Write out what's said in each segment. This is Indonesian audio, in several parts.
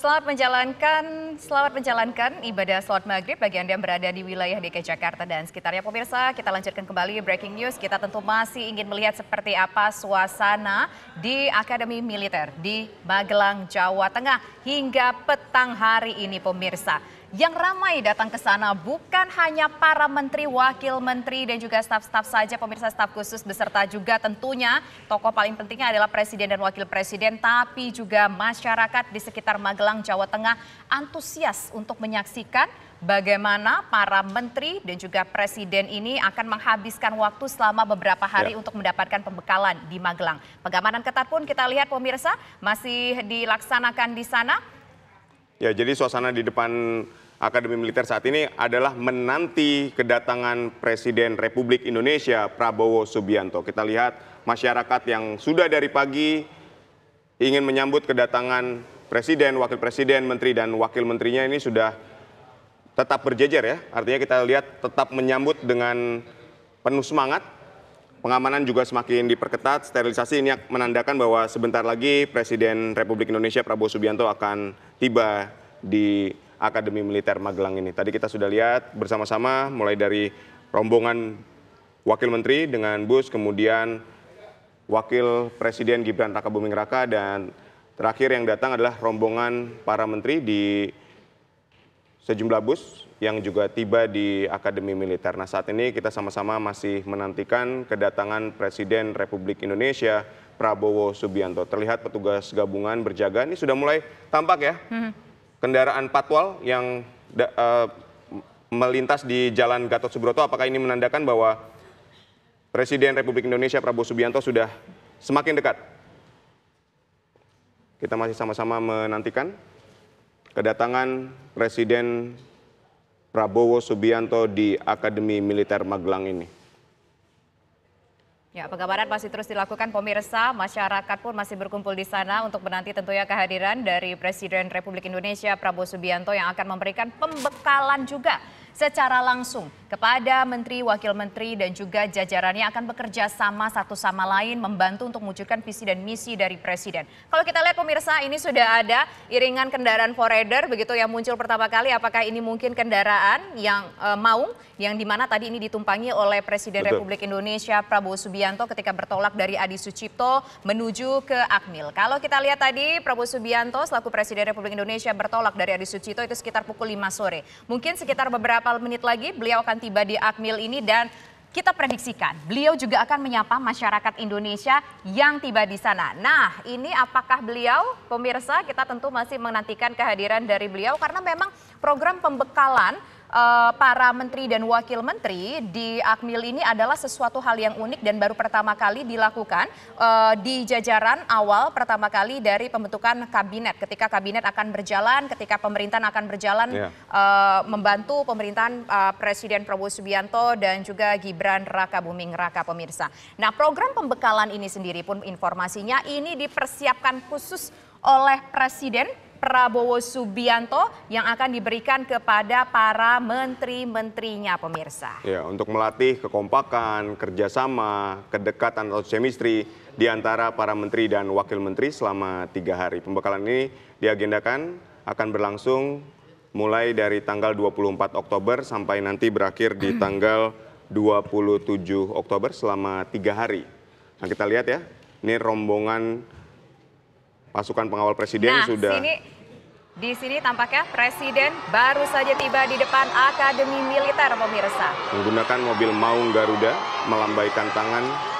Selamat menjalankan ibadah sholat maghrib bagi Anda yang berada di wilayah DKI Jakarta dan sekitarnya. Pemirsa, kita lanjutkan kembali breaking news. Kita tentu masih ingin melihat seperti apa suasana di Akademi Militer di Magelang, Jawa Tengah hingga petang hari ini, pemirsa. Yang ramai datang ke sana bukan hanya para menteri, wakil menteri dan juga staf-staf saja, pemirsa, staf khusus beserta juga tentunya tokoh paling pentingnya adalah presiden dan wakil presiden, tapi juga masyarakat di sekitar Magelang, Jawa Tengah antusias untuk menyaksikan bagaimana para menteri dan juga presiden ini akan menghabiskan waktu selama beberapa hari untuk mendapatkan pembekalan di Magelang. Pengamanan ketat pun kita lihat, pemirsa, masih dilaksanakan di sana. Ya, jadi suasana di depan Akademi Militer saat ini adalah menanti kedatangan Presiden Republik Indonesia Prabowo Subianto. Kita lihat masyarakat yang sudah dari pagi ingin menyambut kedatangan Presiden, Wakil Presiden, Menteri dan Wakil Menterinya ini sudah tetap berjejer ya. Artinya kita lihat tetap menyambut dengan penuh semangat. Pengamanan juga semakin diperketat. Sterilisasi ini menandakan bahwa sebentar lagi Presiden Republik Indonesia Prabowo Subianto akan tiba di Akademi Militer Magelang ini. Tadi kita sudah lihat bersama-sama mulai dari rombongan Wakil Menteri dengan bus, kemudian Wakil Presiden Gibran Rakabuming Raka, dan terakhir yang datang adalah rombongan para menteri di sejumlah bus yang juga tiba di Akademi Militer. Nah, saat ini kita sama-sama masih menantikan kedatangan Presiden Republik Indonesia Prabowo Subianto. Terlihat petugas gabungan berjaga, ini sudah mulai tampak ya. Kendaraan patwal yang melintas di Jalan Gatot Subroto. Apakah ini menandakan bahwa Presiden Republik Indonesia Prabowo Subianto sudah semakin dekat? Kita masih sama-sama menantikan kedatangan Presiden Prabowo Subianto di Akademi Militer Magelang ini. Ya, pengamanan masih terus dilakukan, pemirsa. Masyarakat pun masih berkumpul di sana untuk menanti tentunya kehadiran dari Presiden Republik Indonesia Prabowo Subianto yang akan memberikan pembekalan juga secara langsung kepada menteri, wakil menteri dan juga jajarannya akan bekerja sama satu sama lain membantu untuk mewujudkan visi dan misi dari presiden. Kalau kita lihat, pemirsa, ini sudah ada iringan kendaraan forerunner begitu yang muncul pertama kali. Apakah ini mungkin kendaraan yang maung yang dimana tadi ini ditumpangi oleh Presiden Republik Indonesia Prabowo Subianto ketika bertolak dari Adi Sucipto menuju ke Akmil. Kalau kita lihat tadi Prabowo Subianto selaku Presiden Republik Indonesia bertolak dari Adi Sucipto itu sekitar pukul 5 sore. Mungkin sekitar beberapa menit lagi beliau akan tiba di Akmil ini dan kita prediksikan beliau juga akan menyapa masyarakat Indonesia yang tiba di sana. Nah, ini apakah beliau, pemirsa, kita tentu masih menantikan kehadiran dari beliau karena memang program pembekalan para menteri dan wakil menteri di Akmil ini adalah sesuatu hal yang unik dan baru pertama kali dilakukan di jajaran awal pertama kali dari pembentukan kabinet. Ketika kabinet akan berjalan, ketika pemerintahan akan berjalan membantu pemerintahan Presiden Prabowo Subianto dan juga Gibran Rakabuming Raka, pemirsa. Nah, program pembekalan ini sendiri pun informasinya ini dipersiapkan khusus oleh Presiden Prabowo Subianto yang akan diberikan kepada para menteri-menterinya, pemirsa. Ya, untuk melatih kekompakan, kerjasama, kedekatan atau chemistry di antara para menteri dan wakil menteri selama 3 hari. Pembekalan ini diagendakan akan berlangsung mulai dari tanggal 24 Oktober sampai nanti berakhir di tanggal 27 Oktober selama 3 hari. Nah, kita lihat ya, ini rombongan pasukan pengawal presiden sudah. Di sini tampaknya Presiden baru saja tiba di depan Akademi Militer, pemirsa. Menggunakan mobil maung Garuda, melambaikan tangan.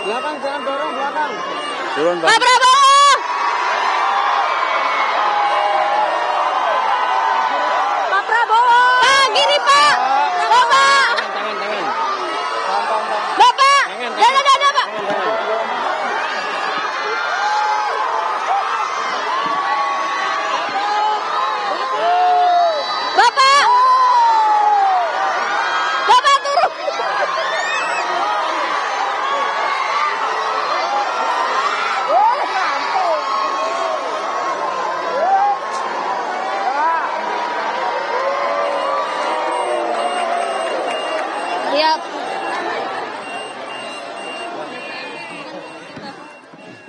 Belakang, jangan dorong belakang. Turun, Pak. Pak Prabowo! Pak Prabowo! Pak, gini Pak! Bapak! Tangan. Bapak! Dada, Pak!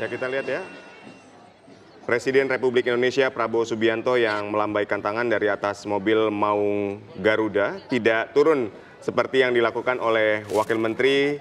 Ya, kita lihat ya. Presiden Republik Indonesia Prabowo Subianto yang melambaikan tangan dari atas mobil Maung Garuda tidak turun seperti yang dilakukan oleh Wakil Menteri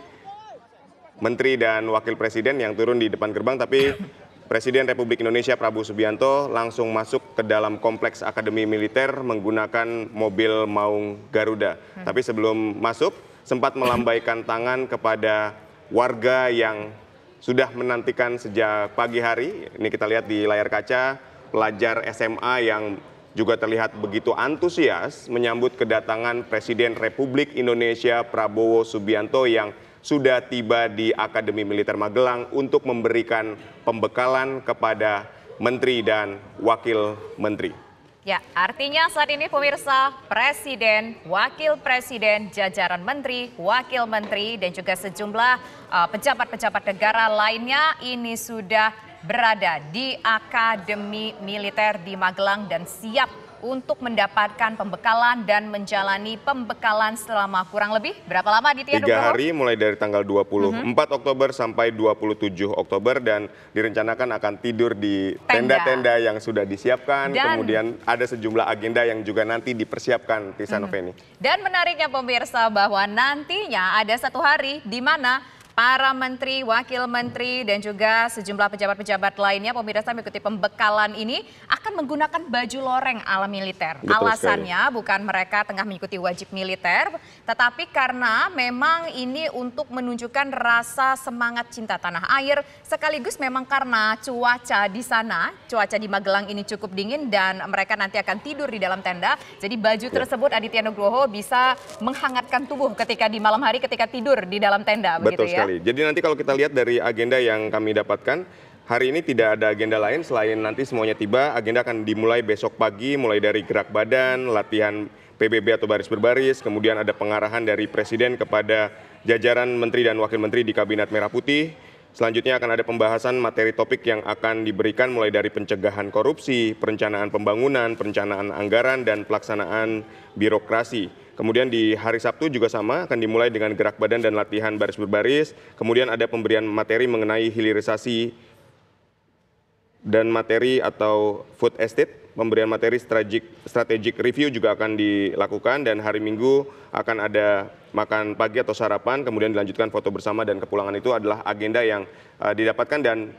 dan Wakil Presiden yang turun di depan gerbang, tapi Presiden Republik Indonesia Prabowo Subianto langsung masuk ke dalam kompleks Akademi Militer menggunakan mobil Maung Garuda. Tapi sebelum masuk sempat melambaikan tangan kepada warga yang sudah menantikan sejak pagi hari. Ini kita lihat di layar kaca, pelajar SMA yang juga terlihat begitu antusias menyambut kedatangan Presiden Republik Indonesia Prabowo Subianto yang sudah tiba di Akademi Militer Magelang untuk memberikan pembekalan kepada Menteri dan Wakil Menteri. Ya, artinya saat ini pemirsa, Presiden, Wakil Presiden, jajaran Menteri, Wakil Menteri, dan juga sejumlah pejabat-pejabat negara lainnya ini sudah berada di Akademi Militer di Magelang dan siap untuk mendapatkan pembekalan dan menjalani pembekalan selama kurang lebih berapa lama Aditya Nugroho? 3 hari mulai dari tanggal 24 Oktober sampai 27 Oktober dan direncanakan akan tidur di tenda-tenda yang sudah disiapkan. Kemudian ada sejumlah agenda yang juga nanti dipersiapkan Tisa Noveni. Dan menariknya pemirsa bahwa nantinya ada satu hari di mana para menteri, wakil menteri, dan juga sejumlah pejabat-pejabat lainnya pemirsa mengikuti pembekalan ini akan menggunakan baju loreng ala militer. Betul Alasannya sekali. bukan mereka tengah mengikuti wajib militer, tetapi karena memang ini untuk menunjukkan rasa semangat cinta tanah air, sekaligus memang karena cuaca di sana, cuaca di Magelang ini cukup dingin dan mereka nanti akan tidur di dalam tenda. Jadi baju tersebut Aditya Nugroho bisa menghangatkan tubuh ketika di malam hari ketika tidur di dalam tenda. Betul begitu ya? sekali. Jadi nanti kalau kita lihat dari agenda yang kami dapatkan, hari ini tidak ada agenda lain selain nanti semuanya tiba. Agenda akan dimulai besok pagi, mulai dari gerak badan, latihan PBB atau baris berbaris, kemudian ada pengarahan dari Presiden kepada jajaran Menteri dan Wakil Menteri di Kabinet Merah Putih. Selanjutnya akan ada pembahasan materi topik yang akan diberikan mulai dari pencegahan korupsi, perencanaan pembangunan, perencanaan anggaran, dan pelaksanaan birokrasi. Kemudian di hari Sabtu juga sama, akan dimulai dengan gerak badan dan latihan baris berbaris. Kemudian ada pemberian materi mengenai hilirisasi dan materi atau food estate. Pemberian materi strategic review juga akan dilakukan dan hari Minggu akan ada makan pagi atau sarapan, kemudian dilanjutkan foto bersama dan kepulangan. Itu adalah agenda yang didapatkan dan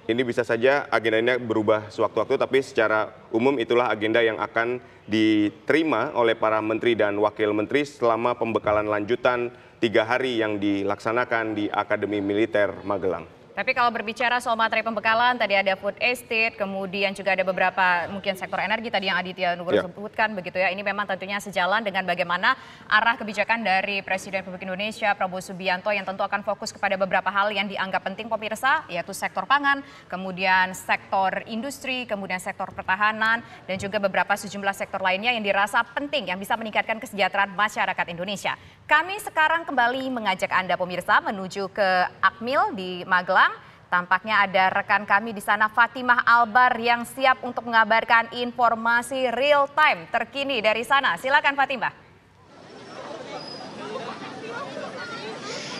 ini bisa saja agenda ini berubah sewaktu-waktu, tapi secara umum itulah agenda yang akan diterima oleh para menteri dan wakil menteri selama pembekalan lanjutan 3 hari yang dilaksanakan di Akademi Militer Magelang. Tapi kalau berbicara soal materi pembekalan, tadi ada food estate, kemudian juga ada beberapa mungkin sektor energi tadi yang Aditya Nugroho sebutkan begitu ya. Ini memang tentunya sejalan dengan bagaimana arah kebijakan dari Presiden Republik Indonesia Prabowo Subianto yang tentu akan fokus kepada beberapa hal yang dianggap penting pemirsa, yaitu sektor pangan, kemudian sektor industri, kemudian sektor pertahanan, dan juga beberapa sejumlah sektor lainnya yang dirasa penting yang bisa meningkatkan kesejahteraan masyarakat Indonesia. Kami sekarang kembali mengajak Anda pemirsa menuju ke Akmil di Magelang. Tampaknya ada rekan kami di sana, Fatimah Albar, yang siap untuk mengabarkan informasi real time terkini dari sana. Silakan Fatimah.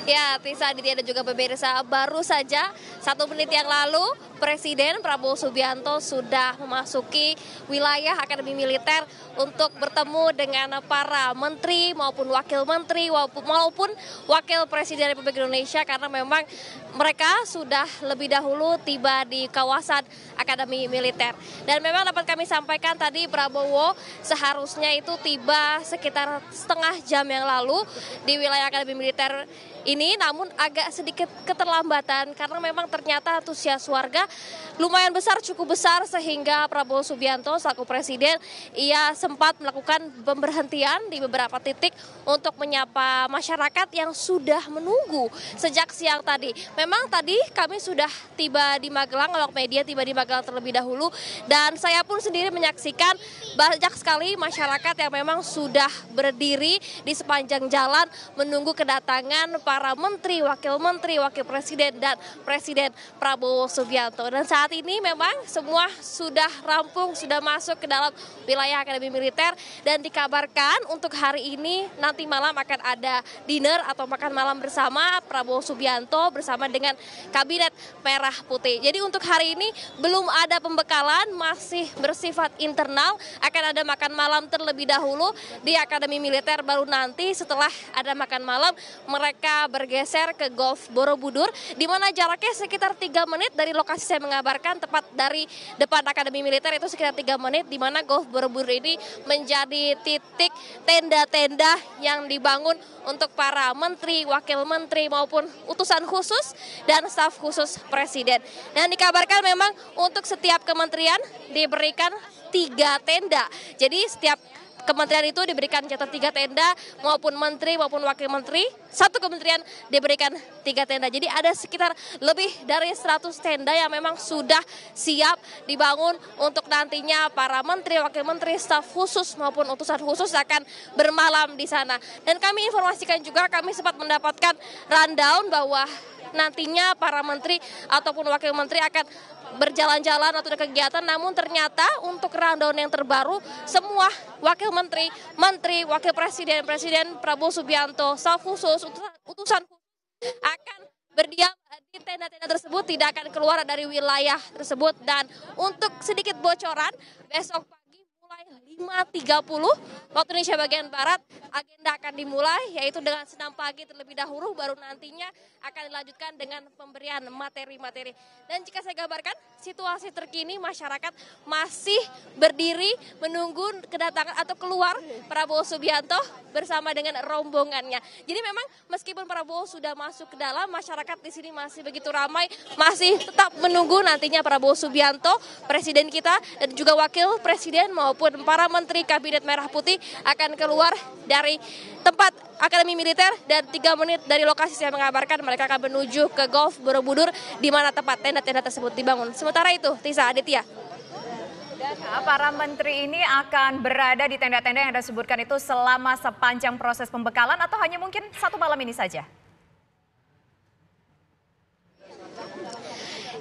Ya, Tisa, Aditya dan juga pemirsa, baru saja 1 menit yang lalu Presiden Prabowo Subianto sudah memasuki wilayah Akademi Militer untuk bertemu dengan para menteri maupun wakil menteri maupun wakil Presiden Republik Indonesia, karena memang mereka sudah lebih dahulu tiba di kawasan Akademi Militer. Dan memang dapat kami sampaikan tadi Prabowo seharusnya itu tiba sekitar setengah jam yang lalu di wilayah Akademi Militer ini, namun agak sedikit keterlambatan karena memang ternyata antusias warga lumayan besar, cukup besar, sehingga Prabowo Subianto selaku presiden ia sempat melakukan pemberhentian di beberapa titik untuk menyapa masyarakat yang sudah menunggu sejak siang tadi. Memang tadi kami sudah tiba di Magelang, awak media tiba di Magelang terlebih dahulu, dan saya pun sendiri menyaksikan banyak sekali masyarakat yang memang sudah berdiri di sepanjang jalan menunggu kedatangan para menteri, wakil presiden, dan Presiden Prabowo Subianto. Dan saat ini memang semua sudah rampung, sudah masuk ke dalam wilayah Akademi Militer, dan dikabarkan untuk hari ini nanti malam akan ada dinner atau makan malam bersama Prabowo Subianto bersama bersama dengan Kabinet Merah Putih. Jadi untuk hari ini belum ada pembekalan, masih bersifat internal. Akan ada makan malam terlebih dahulu di Akademi Militer, baru nanti setelah ada makan malam mereka bergeser ke Golf Borobudur, di mana jaraknya sekitar 3 menit dari lokasi saya mengabarkan, tepat dari depan Akademi Militer itu sekitar 3 menit, di mana Golf Borobudur ini menjadi titik tenda-tenda yang dibangun untuk para menteri, wakil menteri maupun utusan khusus dan staf khusus Presiden. Dan dikabarkan memang untuk setiap kementerian diberikan 3 tenda. Jadi setiap kementerian itu diberikan jatah 3 tenda, maupun menteri maupun wakil menteri, satu kementerian diberikan 3 tenda. Jadi ada sekitar lebih dari 100 tenda yang memang sudah siap dibangun untuk nantinya para menteri, wakil menteri, staf khusus maupun utusan khusus akan bermalam di sana. Dan kami informasikan juga, kami sempat mendapatkan rundown bahwa nantinya para menteri ataupun wakil menteri akan berjalan-jalan atau ada kegiatan, namun ternyata untuk rundown yang terbaru semua wakil menteri, wakil presiden, Presiden Prabowo Subianto, staf khusus, utusan khusus akan berdiam di tenda-tenda tersebut, tidak akan keluar dari wilayah tersebut. Dan untuk sedikit bocoran, besok pagi mulai 5.30 waktu Indonesia bagian Barat agenda akan dimulai, yaitu dengan senam pagi terlebih dahulu, baru nantinya akan dilanjutkan dengan pemberian materi-materi. Dan jika saya gambarkan situasi terkini, masyarakat masih berdiri menunggu kedatangan atau keluar Prabowo Subianto bersama dengan rombongannya. Jadi memang meskipun Prabowo sudah masuk ke dalam, masyarakat di sini masih begitu ramai, masih tetap menunggu nantinya Prabowo Subianto, presiden kita, dan juga wakil presiden maupun para menteri Kabinet Merah Putih akan keluar dari tempat Akademi Militer, dan 3 menit dari lokasi saya mengabarkan mereka akan menuju ke Golf Borobudur, di mana tempat tenda-tenda tersebut dibangun. Sementara itu, Tisa, Aditya. Dan para menteri ini akan berada di tenda-tenda yang Anda sebutkan itu selama sepanjang proses pembekalan, atau hanya mungkin 1 malam ini saja?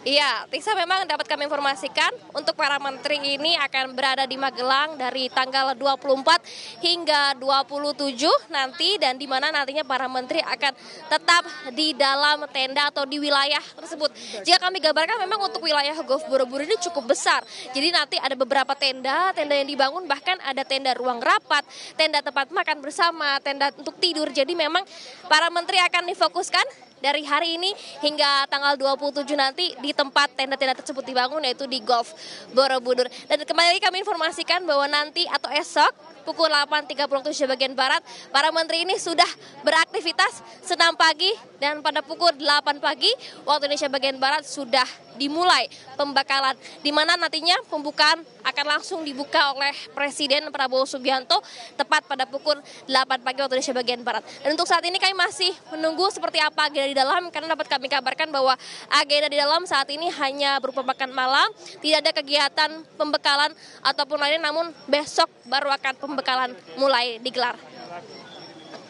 Iya, Tisa, memang dapat kami informasikan untuk para menteri ini akan berada di Magelang dari tanggal 24 hingga 27 nanti, dan di mana nantinya para menteri akan tetap di dalam tenda atau di wilayah tersebut. Jika kami gambarkan, memang untuk wilayah Golf Borobudur ini cukup besar. Jadi nanti ada beberapa tenda yang dibangun, bahkan ada tenda ruang rapat, tenda tempat makan bersama, tenda untuk tidur. Jadi memang para menteri akan difokuskan dari hari ini hingga tanggal 27 nanti di tempat tenda-tenda tersebut dibangun, yaitu di Golf Borobudur. Dan kembali kami informasikan bahwa nanti atau esok pukul 8.30 waktu Indonesia bagian Barat, para menteri ini sudah beraktivitas senam pagi, dan pada pukul 8 pagi waktu Indonesia bagian Barat sudah dimulai pembekalan, di mana nantinya pembukaan akan langsung dibuka oleh Presiden Prabowo Subianto tepat pada pukul 8 pagi waktu Indonesia bagian Barat. Dan untuk saat ini kami masih menunggu seperti apa agenda di dalam, karena dapat kami kabarkan bahwa agenda di dalam saat ini hanya berupa makan malam, tidak ada kegiatan pembekalan ataupun lainnya, namun besok baru akan pembekalan mulai digelar.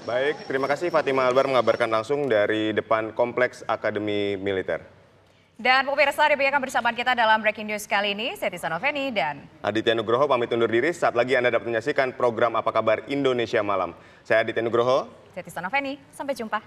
Baik, terima kasih Fatima Albar mengabarkan langsung dari depan Kompleks Akademi Militer. Dan pemirsa, demikian bersama kita dalam Breaking News kali ini. Saya Tisa Noveni dan Aditya Nugroho pamit undur diri. Saat lagi Anda dapat menyaksikan program Apa Kabar Indonesia Malam. Saya Aditya Nugroho. saya Tisa Noveni. Sampai jumpa.